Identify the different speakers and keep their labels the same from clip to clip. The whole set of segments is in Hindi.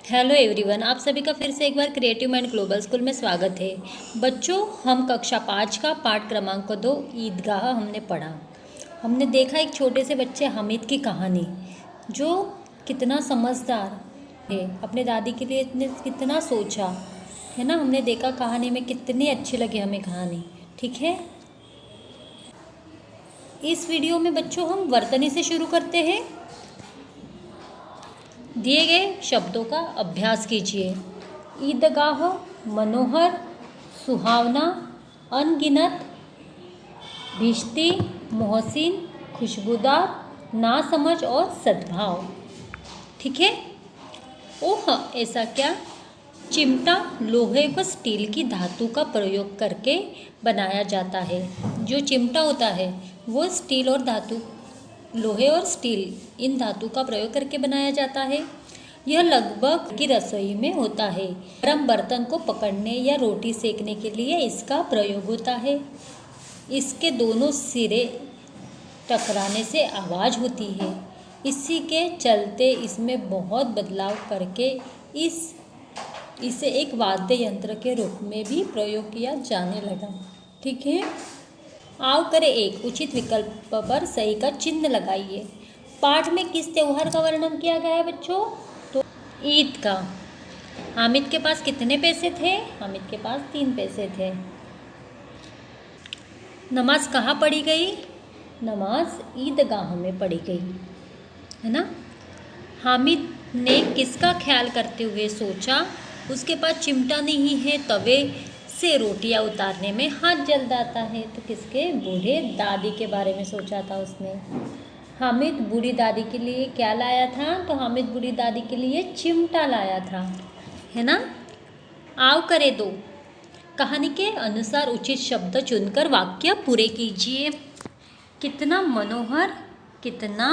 Speaker 1: हेलो एवरीवन, आप सभी का फिर से एक बार क्रिएटिव माइंड ग्लोबल स्कूल में स्वागत है। बच्चों, हम कक्षा 5 का पाठ क्रमांक 2 ईदगाह हमने पढ़ा। हमने देखा एक छोटे से बच्चे हामिद की कहानी, जो कितना समझदार है, अपने दादी के लिए इतने कितना सोचा है ना। हमने देखा कहानी में कितनी अच्छी लगी हमें कहानी। ठीक है, इस वीडियो में बच्चों हम वर्तनी से शुरू करते हैं। दिए गए शब्दों का अभ्यास कीजिए। ईदगाह, मनोहर, सुहावना, अनगिनत, भिश्ती, मोहसिन, खुशबूदार, नासमझ और सद्भाव। ठीक है। ओह, ऐसा क्या? चिमटा लोहे व स्टील की धातु का प्रयोग करके बनाया जाता है। जो चिमटा होता है वो स्टील और धातु, लोहे और स्टील इन धातु का प्रयोग करके बनाया जाता है। यह लगभग की रसोई में होता है। गरम बर्तन को पकड़ने या रोटी सेकने के लिए इसका प्रयोग होता है। इसके दोनों सिरे टकराने से आवाज़ होती है। इसी के चलते इसमें बहुत बदलाव करके इसे एक वाद्य यंत्र के रूप में भी प्रयोग किया जाने लगा। ठीक है। आओ करें एक उचित विकल्प पर सही का चिन्ह लगाइए। पाठ में किस त्योहार का वर्णन किया गया है बच्चों? तो ईद का। हामिद के पास कितने पैसे थे? हामिद के पास 3 पैसे थे। नमाज कहाँ पढ़ी गई? नमाज ईदगाह में पढ़ी गई, है ना। हामिद ने किसका ख्याल करते हुए सोचा उसके पास चिमटा नहीं है, तवे से रोटियां उतारने में हाथ जल जाता है। तो किसके? बूढ़े दादी के बारे में सोचा था उसने। हामिद बूढ़ी दादी के लिए क्या लाया था? तो हामिद बूढ़ी दादी के लिए चिमटा लाया था, है ना। आओ करें दो। कहानी के अनुसार उचित शब्द चुनकर वाक्य पूरे कीजिए। कितना मनोहर, कितना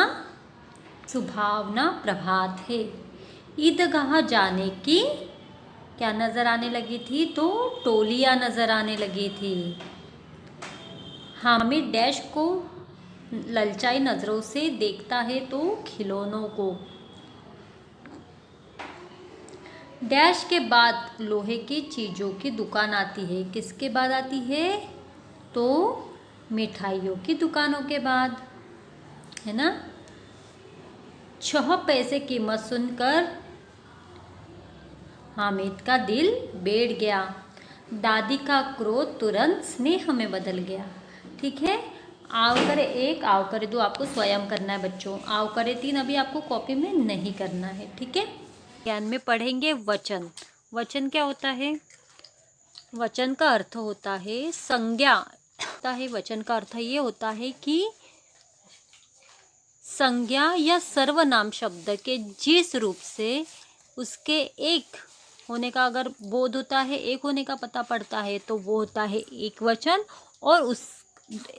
Speaker 1: सुभावना प्रभात है। ईदगाह जाने की क्या नज़र आने लगी थी? तो टोलियाँ नज़र आने लगी थी। हामिद डैश को ललचाई नज़रों से देखता है तो खिलौनों को। डैश के बाद लोहे की चीज़ों की दुकान आती है। किसके बाद आती है? तो मिठाइयों की दुकानों के बाद, है ना। 6 पैसे कीमत सुनकर हामिद का दिल बैठ गया। दादी का क्रोध तुरंत स्नेह में बदल गया। ठीक है। आओ करे एक, आओ करे दो आपको स्वयं करना है बच्चों। आओ करे 3 अभी आपको कॉपी में नहीं करना है। ठीक है। ज्ञान में पढ़ेंगे वचन। वचन क्या होता है? वचन का अर्थ होता है संज्ञा होता है। वचन का अर्थ ये होता है कि संज्ञा या सर्वनाम शब्द के जिस रूप से उसके एक होने का अगर बोध होता है, एक होने का पता पड़ता है, तो वो होता है एक वचन। और उस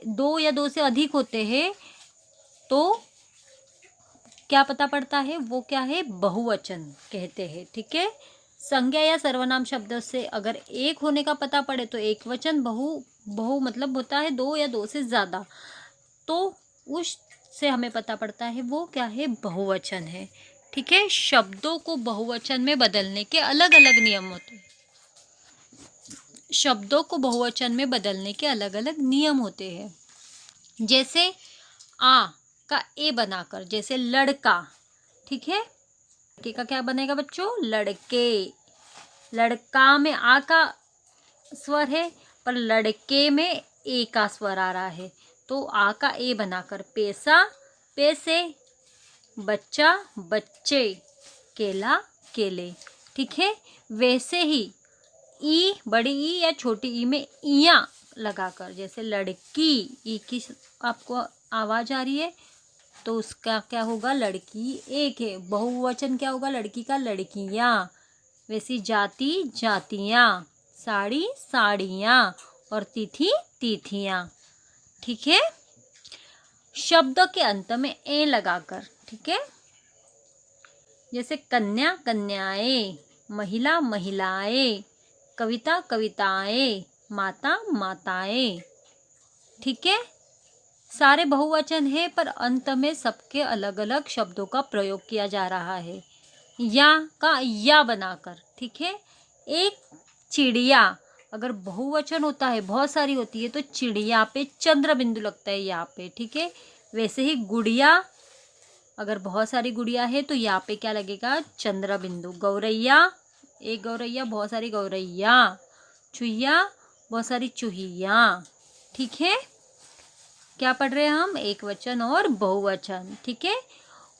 Speaker 1: 2 या 2 से अधिक होते हैं तो क्या पता पड़ता है? वो क्या है? बहुवचन कहते हैं। ठीक है। संज्ञा या सर्वनाम शब्द से अगर एक होने का पता पड़े तो एक वचन, बहु मतलब होता है 2 या 2 से ज़्यादा, तो उससे हमें पता पड़ता है वो क्या है? बहुवचन है। ठीक है। शब्दों को बहुवचन में बदलने के अलग अलग नियम होते हैं। शब्दों को बहुवचन में बदलने के अलग अलग नियम होते हैं। जैसे आ का ए बनाकर, जैसे लड़का। ठीक है। लड़के का क्या बनेगा बच्चों? लड़के। लड़का में आ का स्वर है, पर लड़के में ए का स्वर आ रहा है, तो आ का ए बनाकर पैसा, पैसे, बच्चा, बच्चे, केला, केले। ठीक है। वैसे ही ई, बड़ी ई या छोटी ई में इया लगाकर, जैसे लड़की, ई की आपको आवाज़ आ रही है तो उसका क्या होगा? लड़की एक है। बहुवचन क्या होगा? लड़की का लड़कियाँ। वैसी जाति, जातियाँ, साड़ी, साड़ियाँ, और तिथि, तिथियाँ। ठीक है। शब्द के अंत में ए लगाकर। ठीक है। जैसे कन्या, कन्याएं, महिला, महिलाएं, कविता, कविताएं, माता, माताएं। ठीक है। सारे बहुवचन है, पर अंत में सबके अलग अलग शब्दों का प्रयोग किया जा रहा है। या का या बनाकर, ठीक है। एक चिड़िया, अगर बहुवचन होता है, बहुत सारी होती है, तो चिड़िया पे चंद्र बिंदु लगता है यहाँ पे, ठीक है। वैसे ही गुड़िया, अगर बहुत सारी गुड़िया है तो यहाँ पे क्या लगेगा, चंद्र बिंदु। गौरैया, एक गौरैया, बहुत सारी गौरैया। चूहिया, बहुत सारी चूहिया, ठीक है। क्या पढ़ रहे हैं हम, एक वचन और बहुवचन, ठीक है।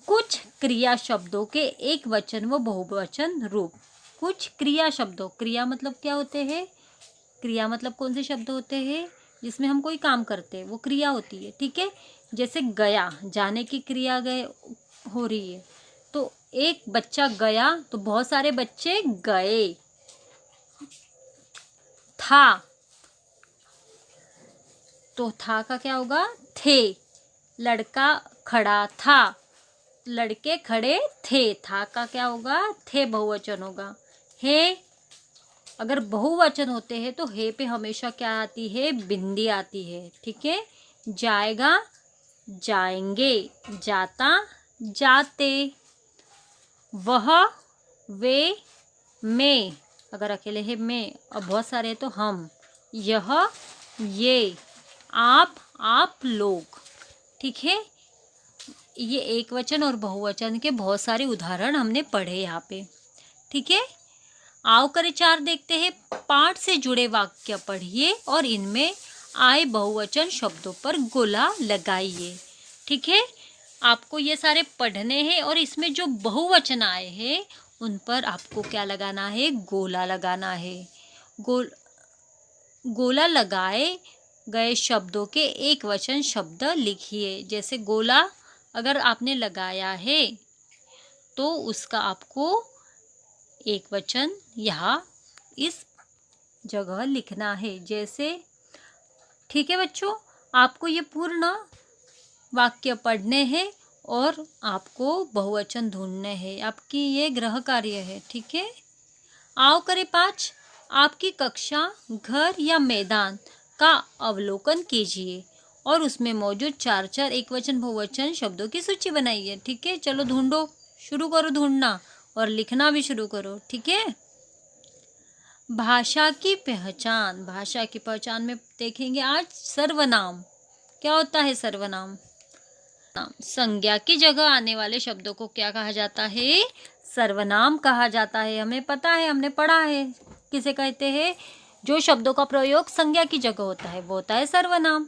Speaker 1: कुछ क्रिया शब्दों के एक वचन व बहुवचन रूप। कुछ क्रिया शब्दों, क्रिया मतलब क्या होते हैं, क्रिया मतलब कौन से शब्द होते हैं जिसमें हम कोई काम करते हैं, वो क्रिया होती है, ठीक है। जैसे गया, जाने की क्रिया गए हो रही है, तो एक बच्चा गया तो बहुत सारे बच्चे गए। था, तो था का क्या होगा, थे। लड़का खड़ा था, लड़के खड़े थे। था का क्या होगा, थे बहुवचन होगा। है, अगर बहुवचन होते हैं तो हे पे हमेशा क्या आती है, बिंदी आती है, ठीक है। जाएगा, जाएंगे। जाता, जाते। वह, वे, मैं, अगर अकेले है मैं, और बहुत सारे हैं तो हम। यह, ये, आप लोग, ठीक है। ये एक वचन और बहुवचन के बहुत सारे उदाहरण हमने पढ़े यहाँ पे, ठीक है। आओ करे चार देखते हैं। पाठ से जुड़े वाक्य पढ़िए और इनमें आए बहुवचन शब्दों पर गोला लगाइए, ठीक है। आपको ये सारे पढ़ने हैं और इसमें जो बहुवचन आए हैं उन पर आपको क्या लगाना है, गोला लगाना है। गोला लगाए गए शब्दों के एक वचन शब्द लिखिए। जैसे गोला अगर आपने लगाया है तो उसका आपको एक वचन यहाँ इस जगह लिखना है, जैसे, ठीक है बच्चों। आपको ये पूर्ण वाक्य पढ़ने हैं और आपको बहुवचन ढूंढने हैं, आपकी ये गृह कार्य है, ठीक है। आओ करें 5। आपकी कक्षा, घर या मैदान का अवलोकन कीजिए और उसमें मौजूद 4 एक वचन बहुवचन शब्दों की सूची बनाइए, ठीक है। चलो ढूंढो, शुरू करो ढूंढना और लिखना भी शुरू करो, ठीक है। भाषा की पहचान, भाषा की पहचान में देखेंगे आज सर्वनाम। क्या होता है सर्वनाम, संज्ञा की जगह आने वाले शब्दों को क्या कहा जाता है, सर्वनाम कहा जाता है। हमें पता है, हमने पढ़ा है, किसे कहते हैं, जो शब्दों का प्रयोग संज्ञा की जगह होता है वो होता है सर्वनाम।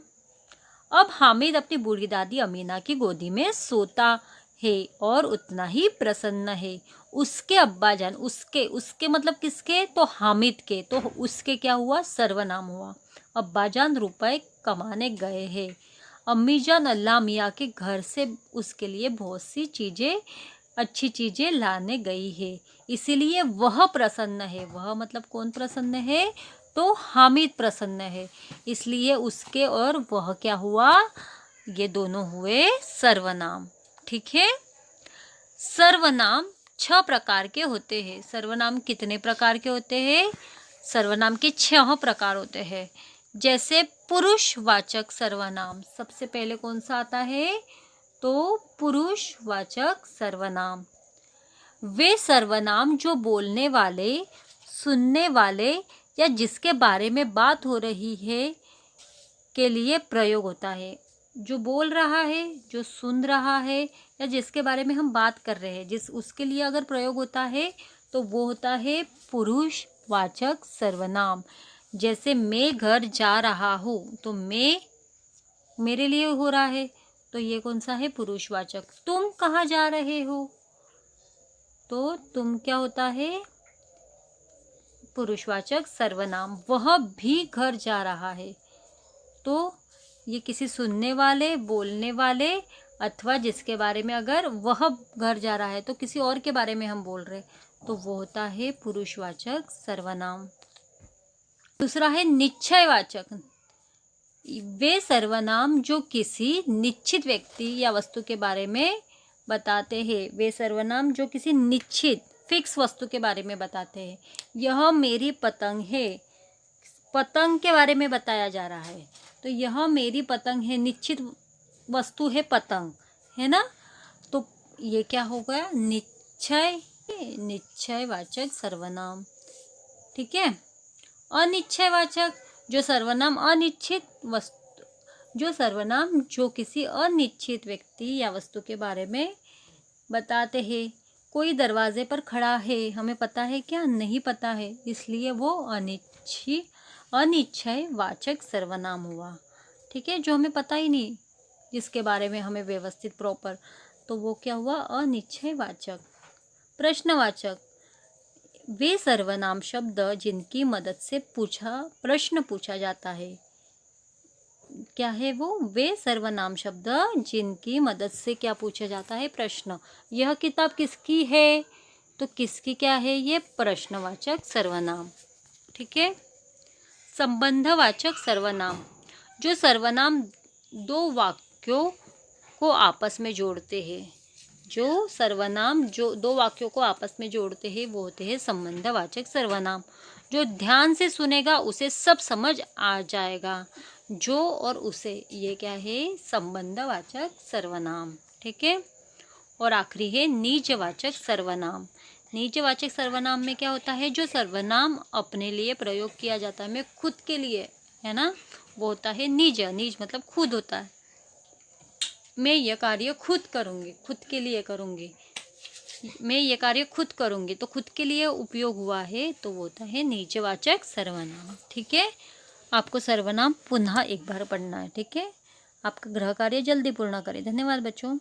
Speaker 1: अब हामिद अपनी बूढ़ी दादी अमीना की गोदी में सोता है और उतना ही प्रसन्न है। उसके अब्बाजान, उसके मतलब किसके, तो हामिद के, तो उसके क्या हुआ, सर्वनाम हुआ। अब्बाजान रुपए कमाने गए हैं। अम्मीजान अल्लाह मियाँ के घर से उसके लिए बहुत सी चीज़ें, अच्छी चीज़ें लाने गई है, इसीलिए वह प्रसन्न है। वह मतलब कौन प्रसन्न है, तो हामिद प्रसन्न है, इसलिए उसके और वह क्या हुआ, ये दोनों हुए सर्वनाम, ठीक है। सर्वनाम 6 प्रकार के होते हैं। सर्वनाम कितने प्रकार के होते हैं, सर्वनाम के 6 प्रकार होते हैं। जैसे पुरुषवाचक सर्वनाम, सबसे पहले कौन सा आता है, तो पुरुषवाचक सर्वनाम। वे सर्वनाम जो बोलने वाले, सुनने वाले या जिसके बारे में बात हो रही है के लिए प्रयोग होता है। जो बोल रहा है, जो सुन रहा है या जिसके बारे में हम बात कर रहे हैं, उसके लिए अगर प्रयोग होता है तो वो होता है पुरुषवाचक सर्वनाम। जैसे मैं घर जा रहा हूँ, तो मैं मेरे लिए हो रहा है, तो ये कौन सा है, पुरुषवाचक। तुम कहाँ जा रहे हो, तो तुम क्या होता है, पुरुषवाचक सर्वनाम। वह भी घर जा रहा है, तो ये किसी सुनने वाले, बोलने वाले अथवा जिसके बारे में अगर वह घर जा रहा है तो किसी और के बारे में हम बोल रहे, तो वो होता है पुरुषवाचक सर्वनाम। दूसरा है निश्चयवाचक। वे सर्वनाम जो किसी निश्चित व्यक्ति या वस्तु के बारे में बताते हैं। वे सर्वनाम जो किसी निश्चित फिक्स वस्तु के बारे में बताते हैं। यह मेरी पतंग है, पतंग के बारे में बताया जा रहा है, तो यह मेरी पतंग है, निश्चित वस्तु है पतंग, है ना। तो ये क्या हो गया, निश्चय निश्चयवाचक सर्वनाम। ठीक है। अनिश्चयवाचक, जो सर्वनाम अनिश्चित वस्तु, जो सर्वनाम जो किसी अनिश्चित व्यक्ति या वस्तु के बारे में बताते हैं। कोई दरवाजे पर खड़ा है, हमें पता है क्या? नहीं पता है, इसलिए वो अनिश्चयवाचक सर्वनाम हुआ। ठीक है, जो हमें पता ही नहीं, जिसके बारे में हमें व्यवस्थित प्रॉपर, तो वो क्या हुआ? अनिश्चयवाचक। प्रश्नवाचक, वे सर्वनाम शब्द जिनकी मदद से प्रश्न पूछा जाता है। क्या है वो? वे सर्वनाम शब्द जिनकी मदद से क्या पूछा जाता है? प्रश्न। यह किताब किसकी है? तो किसकी क्या है? ये प्रश्नवाचक सर्वनाम। ठीक है। संबंधवाचक सर्वनाम, जो सर्वनाम दो वाक्यों को आपस में जोड़ते हैं। जो सर्वनाम जो दो वाक्यों को आपस में जोड़ते हैं वो होते हैं संबंधवाचक सर्वनाम। जो ध्यान से सुनेगा उसे सब समझ आ जाएगा। जो और उसे, ये क्या है? संबंधवाचक सर्वनाम। ठीक है। और आखिरी है निजवाचक सर्वनाम। निजवाचक सर्वनाम में क्या होता है? जो सर्वनाम अपने लिए प्रयोग किया जाता है, मैं खुद के लिए, है ना, वो होता है निज। निज मतलब खुद होता है। मैं यह कार्य खुद करूँगी, खुद के लिए करूँगी। मैं ये कार्य खुद करूँगी, तो खुद के लिए उपयोग हुआ है, तो वो होता है निजवाचक सर्वनाम। ठीक है। आपको सर्वनाम पुनः एक बार पढ़ना है। ठीक है। आपका गृह कार्य जल्दी पूर्ण करें। धन्यवाद बच्चों।